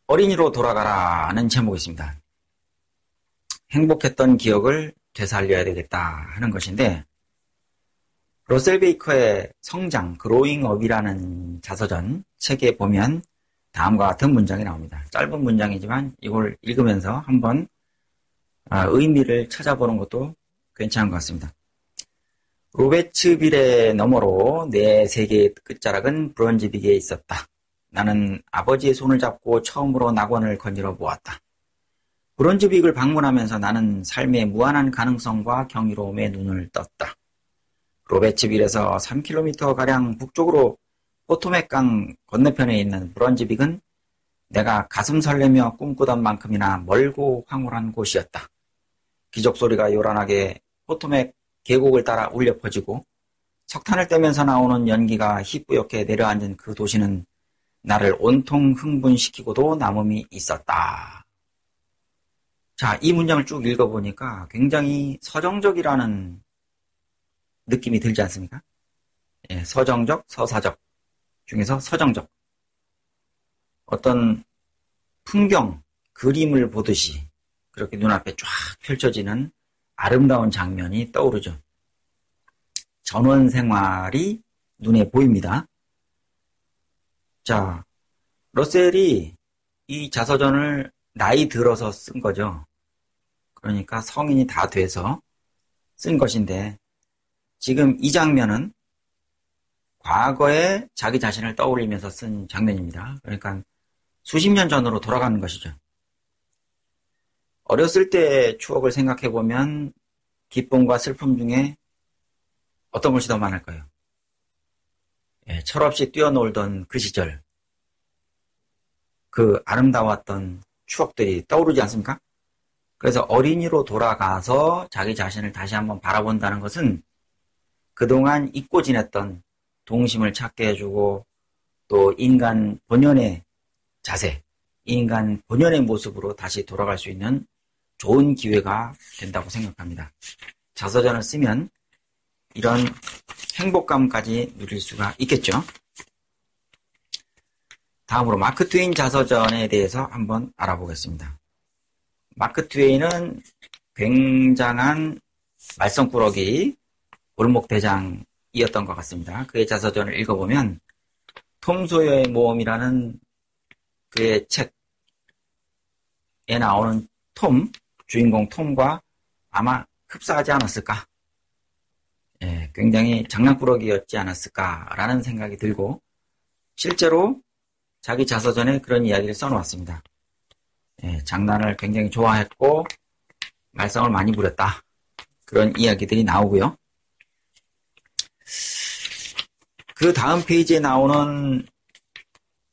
어린이로 돌아가라는 제목이 있습니다. 행복했던 기억을 되살려야 되겠다 하는 것인데, 러셀 베이커의 성장, 그로잉업이라는 자서전 책에 보면 다음과 같은 문장이 나옵니다. 짧은 문장이지만 이걸 읽으면서 한번 의미를 찾아보는 것도 괜찮은 것 같습니다. 로베츠빌의 너머로 내 세계의 끝자락은 브런즈빅에 있었다. 나는 아버지의 손을 잡고 처음으로 낙원을 거닐어 보았다. 브런즈빅을 방문하면서 나는 삶의 무한한 가능성과 경이로움에 눈을 떴다. 로베츠빌에서 3km가량 북쪽으로 포토맥강 건너편에 있는 브런즈빅은 내가 가슴 설레며 꿈꾸던 만큼이나 멀고 황홀한 곳이었다. 기적소리가 요란하게 포토맥 계곡을 따라 울려 퍼지고 석탄을 떼면서 나오는 연기가 희뿌옇게 내려앉은 그 도시는 나를 온통 흥분시키고도 남음이 있었다. 자, 이 문장을 쭉 읽어보니까 굉장히 서정적이라는 느낌이 들지 않습니까? 예, 서정적, 서사적 중에서 서정적. 어떤 풍경, 그림을 보듯이 그렇게 눈앞에 쫙 펼쳐지는 아름다운 장면이 떠오르죠. 전원 생활이 눈에 보입니다. 자, 러셀이 이 자서전을 나이 들어서 쓴 거죠. 그러니까 성인이 다 돼서 쓴 것인데, 지금 이 장면은 과거에 자기 자신을 떠올리면서 쓴 장면입니다. 그러니까 수십 년 전으로 돌아가는 것이죠. 어렸을 때의 추억을 생각해보면 기쁨과 슬픔 중에 어떤 것이 더 많을까요? 예, 철없이 뛰어놀던 그 시절, 그 아름다웠던 추억들이 떠오르지 않습니까? 그래서 어린이로 돌아가서 자기 자신을 다시 한번 바라본다는 것은 그동안 잊고 지냈던 동심을 찾게 해주고 또 인간 본연의 자세, 인간 본연의 모습으로 다시 돌아갈 수 있는 좋은 기회가 된다고 생각합니다. 자서전을 쓰면 이런 행복감까지 누릴 수가 있겠죠. 다음으로 마크 트웨인 자서전에 대해서 한번 알아보겠습니다. 마크 트웨인은 굉장한 말썽꾸러기 골목대장이었던 것 같습니다. 그의 자서전을 읽어보면 톰 소여의 모험이라는 그의 책에 나오는 톰, 주인공 톰과 아마 흡사하지 않았을까? 예, 굉장히 장난꾸러기였지 않았을까라는 생각이 들고 실제로 자기 자서전에 그런 이야기를 써놓았습니다. 예, 장난을 굉장히 좋아했고 말썽을 많이 부렸다. 그런 이야기들이 나오고요. 그 다음 페이지에 나오는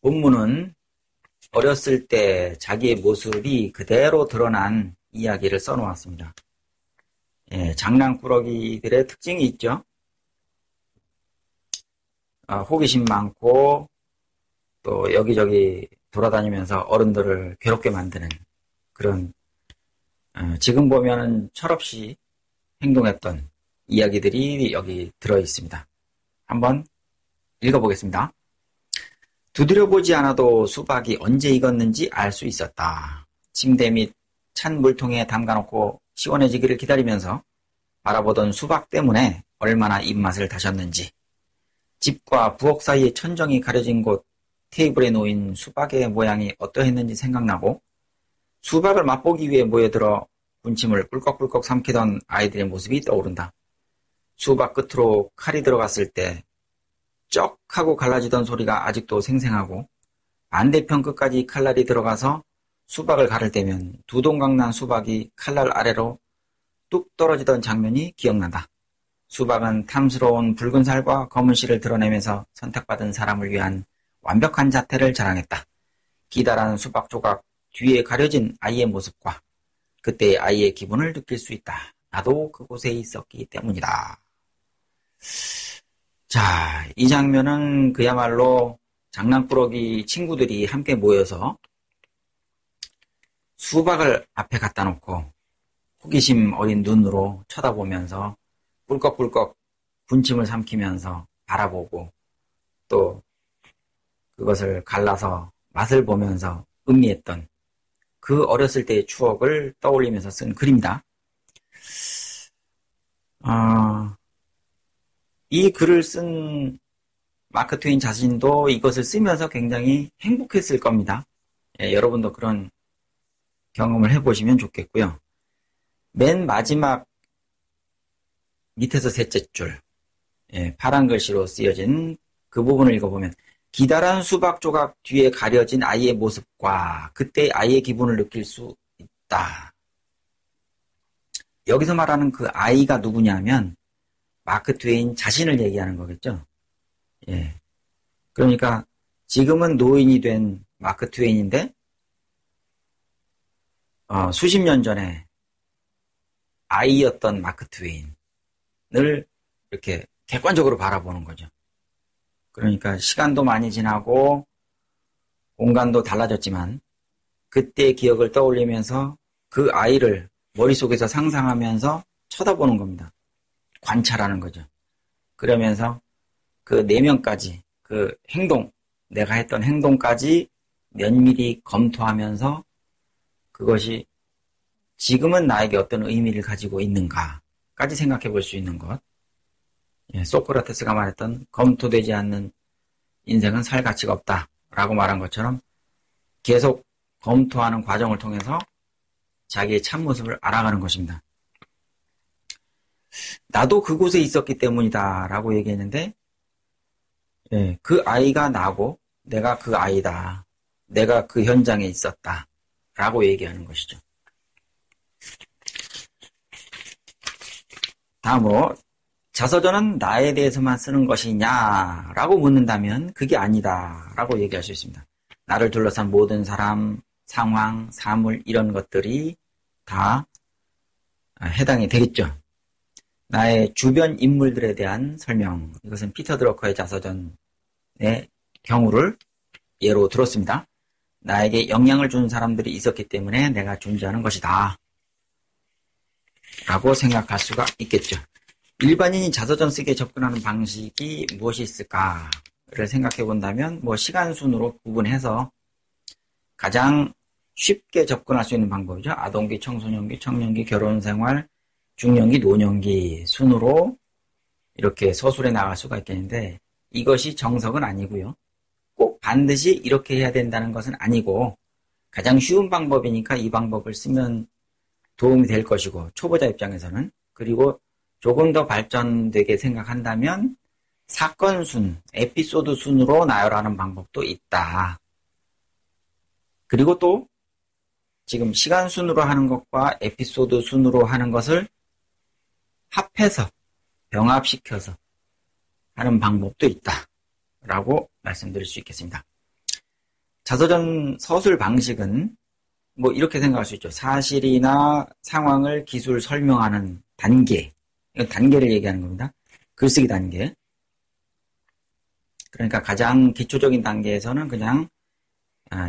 본문은 어렸을 때 자기의 모습이 그대로 드러난 이야기를 써놓았습니다. 예, 장난꾸러기들의 특징이 있죠. 호기심 많고 또 여기저기 돌아다니면서 어른들을 괴롭게 만드는 그런 지금 보면은 철없이 행동했던 이야기들이 여기 들어있습니다. 한번 읽어보겠습니다. 두드려보지 않아도 수박이 언제 익었는지 알 수 있었다. 침대 및 찬 물통에 담가놓고 시원해지기를 기다리면서 바라보던 수박 때문에 얼마나 입맛을 다셨는지, 집과 부엌 사이의 천정이 가려진 곳 테이블에 놓인 수박의 모양이 어떠했는지 생각나고 수박을 맛보기 위해 모여들어 군침을 꿀꺽꿀꺽 삼키던 아이들의 모습이 떠오른다. 수박 끝으로 칼이 들어갔을 때 쩍 하고 갈라지던 소리가 아직도 생생하고 반대편 끝까지 칼날이 들어가서 수박을 가를 때면 두 동강 난 수박이 칼날 아래로 뚝 떨어지던 장면이 기억난다. 수박은 탐스러운 붉은 살과 검은 실을 드러내면서 선택받은 사람을 위한 완벽한 자태를 자랑했다. 기다란 수박 조각 뒤에 가려진 아이의 모습과 그때의 아이의 기분을 느낄 수 있다. 나도 그곳에 있었기 때문이다. 자, 이 장면은 그야말로 장난꾸러기 친구들이 함께 모여서 수박을 앞에 갖다 놓고 호기심 어린 눈으로 쳐다보면서 꿀꺽꿀꺽 군침을 삼키면서 바라보고 또 그것을 갈라서 맛을 보면서 음미했던 그 어렸을 때의 추억을 떠올리면서 쓴 글입니다. 이 글을 쓴 마크 트웨인 자신도 이것을 쓰면서 굉장히 행복했을 겁니다. 여러분도 그런 경험을 해보시면 좋겠고요. 맨 마지막 밑에서 셋째 줄, 파란 글씨로 쓰여진 그 부분을 읽어보면 기다란 수박 조각 뒤에 가려진 아이의 모습과 그때 아이의 기분을 느낄 수 있다. 여기서 말하는 그 아이가 누구냐면 마크 트웨인 자신을 얘기하는 거겠죠. 그러니까 지금은 노인이 된 마크 트웨인인데 수십 년 전에 아이였던 마크 트웨인을 이렇게 객관적으로 바라보는 거죠. 그러니까 시간도 많이 지나고 공간도 달라졌지만 그때의 기억을 떠올리면서 그 아이를 머릿속에서 상상하면서 쳐다보는 겁니다. 관찰하는 거죠. 그러면서 그 내면까지 그 행동, 내가 했던 행동까지 면밀히 검토하면서 그것이 지금은 나에게 어떤 의미를 가지고 있는가까지 생각해 볼 수 있는 것. 소크라테스가 말했던 검토되지 않는 인생은 살 가치가 없다라고 말한 것처럼 계속 검토하는 과정을 통해서 자기의 참모습을 알아가는 것입니다. 나도 그곳에 있었기 때문이다 라고 얘기했는데 그 아이가 나고 내가 그 아이다. 내가 그 현장에 있었다 라고 얘기하는 것이죠. 다음으로 자서전은 나에 대해서만 쓰는 것이냐 라고 묻는다면 그게 아니다 라고 얘기할 수 있습니다. 나를 둘러싼 모든 사람, 상황, 사물 이런 것들이 다 해당이 되겠죠. 나의 주변 인물들에 대한 설명, 이것은 피터 드러커의 자서전의 경우를 예로 들었습니다. 나에게 영향을 준 사람들이 있었기 때문에 내가 존재하는 것이다 라고 생각할 수가 있겠죠. 일반인이 자서전 쓰기에 접근하는 방식이 무엇이 있을까를 생각해 본다면 시간 순으로 구분해서 가장 쉽게 접근할 수 있는 방법이죠. 아동기, 청소년기, 청년기, 결혼생활, 중년기, 노년기 순으로 이렇게 서술해 나갈 수가 있겠는데 이것이 정석은 아니고요. 꼭 반드시 이렇게 해야 된다는 것은 아니고 가장 쉬운 방법이니까 이 방법을 쓰면 도움이 될 것이고 초보자 입장에서는 그리고 조금 더 발전되게 생각한다면 사건 순, 에피소드 순으로 나열하는 방법도 있다. 그리고 또 지금 시간 순으로 하는 것과 에피소드 순으로 하는 것을 합해서 병합시켜서 하는 방법도 있다 라고 말씀드릴 수 있겠습니다. 자서전 서술 방식은 이렇게 생각할 수 있죠. 사실이나 상황을 기술 설명하는 단계, 이건 단계를 얘기하는 겁니다. 글쓰기 단계. 그러니까 가장 기초적인 단계에서는 그냥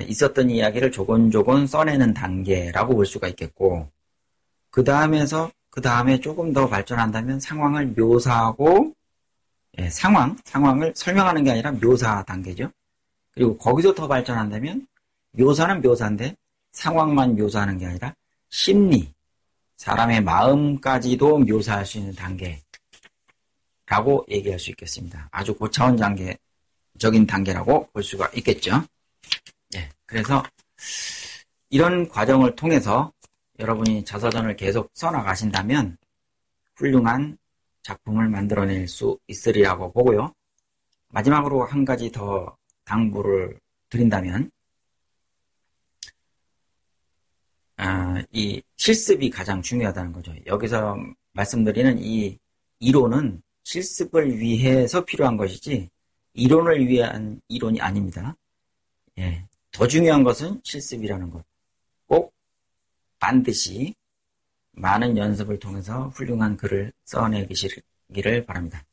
있었던 이야기를 조곤조곤 써내는 단계라고 볼 수가 있겠고 그 다음에 조금 더 발전한다면 상황을 묘사하고 상황을 설명하는 게 아니라 묘사 단계죠. 그리고 거기서 더 발전한다면 묘사는 묘사인데 상황만 묘사하는 게 아니라 심리, 사람의 마음까지도 묘사할 수 있는 단계라고 얘기할 수 있겠습니다. 아주 고차원 단계적인 단계라고 볼 수가 있겠죠. 그래서 이런 과정을 통해서 여러분이 자서전을 계속 써나가신다면 훌륭한 작품을 만들어낼 수 있으리라고 보고요. 마지막으로 한 가지 더 당부를 드린다면 이 실습이 가장 중요하다는 거죠. 여기서 말씀드리는 이 이론은 실습을 위해서 필요한 것이지 이론을 위한 이론이 아닙니다. 더 중요한 것은 실습이라는 것. 꼭 반드시 많은 연습을 통해서 훌륭한 글을 써내기를 바랍니다.